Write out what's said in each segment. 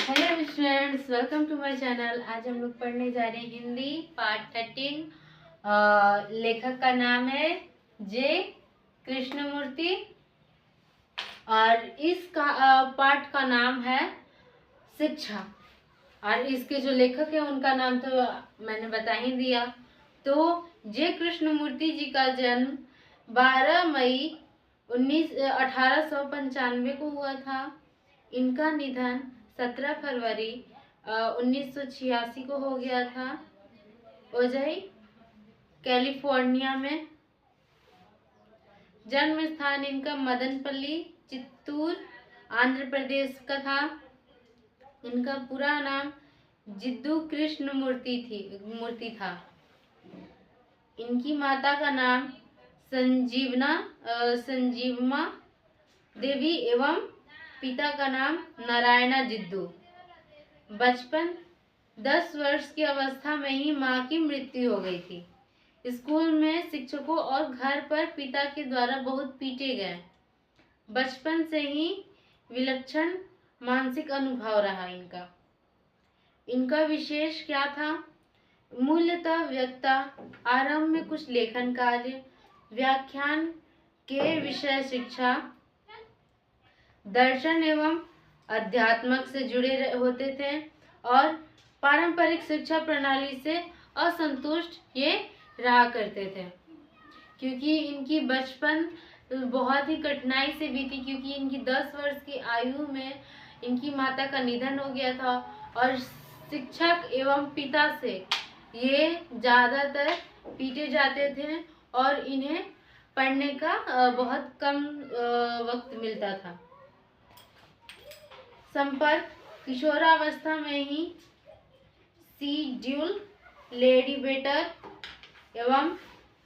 Hello students, welcome to my channel. आज हम लोग पढ़ने जा रहे हैं हिंदी पार्ट 13। लेखक का नाम है जे कृष्णमूर्ति और इसका पार्ट का नाम है शिक्षा। और इसके जो लेखक है उनका नाम तो मैंने बता ही दिया। तो जे कृष्णमूर्ति जी का जन्म 12 मई 1895 को हुआ था। इनका निधन 17 फरवरी 1986 को हो गया था ओजाई, कैलिफोर्निया में। जन्म स्थान इनका मदनपल्ली, चित्तूर, आंध्र प्रदेश का था। इनका पूरा नाम जिद्दू कृष्ण मूर्ति था। इनकी माता का नाम संजीवमा देवी एवं पिता का नाम नारायणा जिद्दू। बचपन 10 वर्ष की अवस्था में ही मां की मृत्यु हो गई थी। स्कूल में शिक्षकों और घर पर पिता के द्वारा बहुत पीटे गए। बचपन से ही विलक्षण मानसिक अनुभव रहा इनका विशेष क्या था? मूलतः वक्ता, आरंभ में कुछ लेखन कार्य, व्याख्यान के विषय शिक्षा, दर्शन एवं अध्यात्मक से जुड़े होते थे और पारंपरिक शिक्षा प्रणाली से असंतुष्ट ये रहा करते थे। क्योंकि इनकी बचपन बहुत ही कठिनाई से बीती, क्योंकि इनकी 10 वर्ष की आयु में इनकी माता का निधन हो गया था और शिक्षक एवं पिता से ये ज़्यादातर पीटे जाते थे और इन्हें पढ़ने का बहुत कम वक्त मिलता था। संपर्क किशोरावस्था में ही सीड्यूल, लेडी बेटर एवं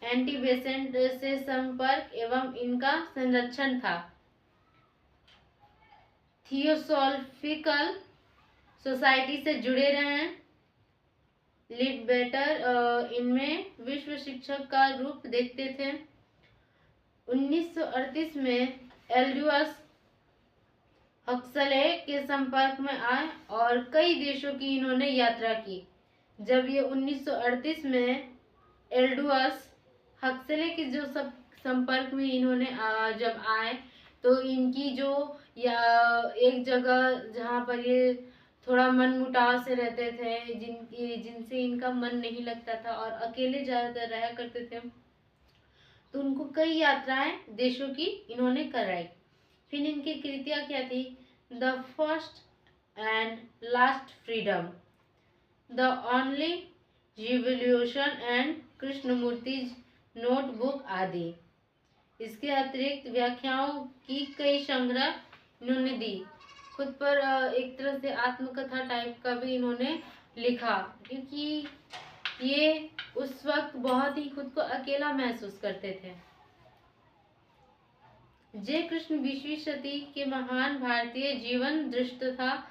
एंटीबेसेंट से संपर्क एवं इनका संरक्षण था। थियोसॉफिकल सोसाइटी से जुड़े रहे। लीड बेटर इनमें विश्व शिक्षक का रूप देखते थे। 1938 में एल्डुअस हक्सले के संपर्क में आए और कई देशों की इन्होंने यात्रा की। जब ये 1938 में एल्डुअस हक्सले के जो सब संपर्क में इन्होंने जब आए तो इनकी जो एक जगह जहाँ पर ये थोड़ा मन मुटाव से रहते थे, जिनसे इनका मन नहीं लगता था और अकेले ज़्यादातर रहा करते थे, तो उनको कई यात्राएं देशों की इन्होंने कराई। फिर इनकी कृतियाँ क्या थी? The first and last freedom, the only revolution and Krishnamurti notebook आदि। इसके अतिरिक्त व्याख्याओं की कई संग्रह इन्होंने दी। खुद पर एक तरह से आत्मकथा टाइप का भी इन्होंने लिखा, क्योंकि ये उस वक्त बहुत ही खुद को अकेला महसूस करते थे। जे कृष्ण 20वीं शती के महान भारतीय जीवन दृष्ट था,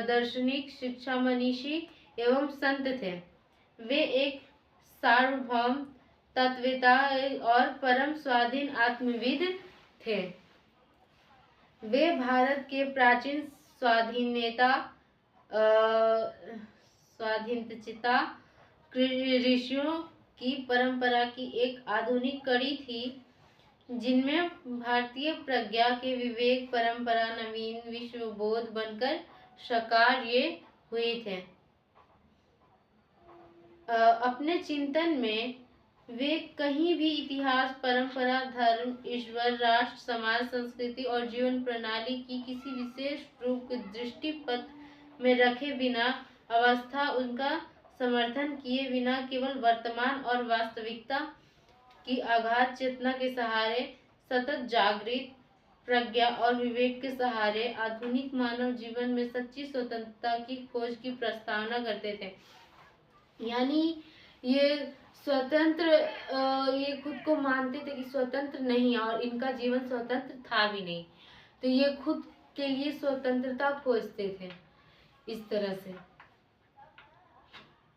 दार्शनिक, शिक्षा मनीषी एवं संत थे। वे एक सार्वभौम तत्ववेता और परम स्वाधीन आत्मविद थे। वे भारत के प्राचीन स्वाधीनता ऋषियों की परंपरा की एक आधुनिक कड़ी थी, जिनमें भारतीय प्रज्ञा के विवेक, परंपरा, नवीन विश्वबोध बनकर साकार ये हुए थे। अपने चिंतन में वे कहीं भी इतिहास, परंपरा, धर्म, ईश्वर, राष्ट्र, समाज, संस्कृति और जीवन प्रणाली की किसी विशेष रूप को दृष्टिपथ में रखे बिना, अवस्था उनका समर्थन किए बिना, केवल वर्तमान और वास्तविकता की अगाध चेतना के सहारे, सतत जागृत प्रज्ञा और विवेक के सहारे आधुनिक मानव जीवन में सच्ची स्वतंत्रता की खोज की प्रस्तावना करते थे। यानी ये स्वतंत्र, ये खुद को मानते थे कि स्वतंत्र नहीं, और इनका जीवन स्वतंत्र था भी नहीं, तो ये खुद के लिए स्वतंत्रता खोजते थे इस तरह से।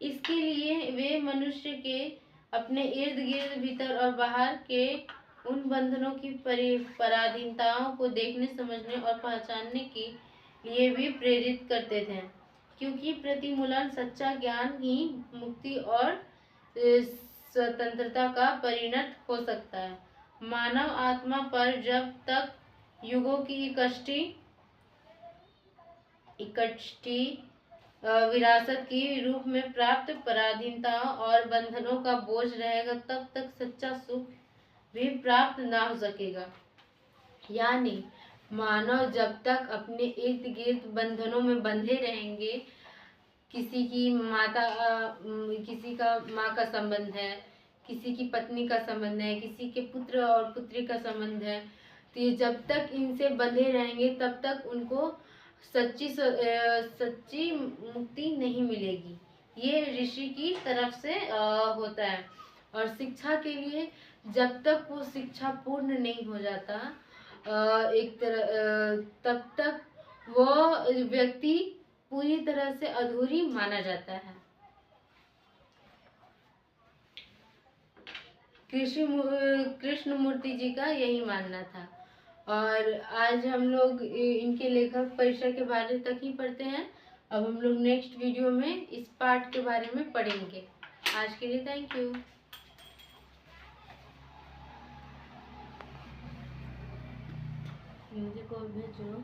इसके लिए वे मनुष्य के अपने इर्द गिर्द, भीतर और बाहर के उन बंधनों की पराधीनताओं को देखने, समझने और पहचानने की लिए भी प्रेरित करते थे, क्योंकि प्रतिमूलन सच्चा ज्ञान ही मुक्ति और स्वतंत्रता का परिणत हो सकता है। मानव आत्मा पर जब तक युगों की इकट्ठी विरासत की रूप में प्राप्त पराधीनता और बंधनों का बोझ रहेगा, तब तक सच्चा सुख भी प्राप्त ना हो सकेगा। यानी मानव जब तक अपने इर्द गिर्द बंधनों में बंधे रहेंगे, किसी की किसी का माँ का संबंध है, किसी की पत्नी का संबंध है, किसी के पुत्र और पुत्री का संबंध है, तो ये जब तक इनसे बंधे रहेंगे तब तक उनको सच्ची मुक्ति नहीं मिलेगी। ये ऋषि की तरफ से होता है। और शिक्षा के लिए जब तक वो शिक्षा पूर्ण नहीं हो जाता, तब तक वो व्यक्ति पूरी तरह से अधूरी माना जाता है। कृष्णमूर्ति जी का यही मानना था। और आज हम लोग इनके लेखक परिचय के बारे तक ही पढ़ते हैं। अब हम लोग नेक्स्ट वीडियो में इस पार्ट के बारे में पढ़ेंगे। आज के लिए थैंक यू। मुझे को भेजो।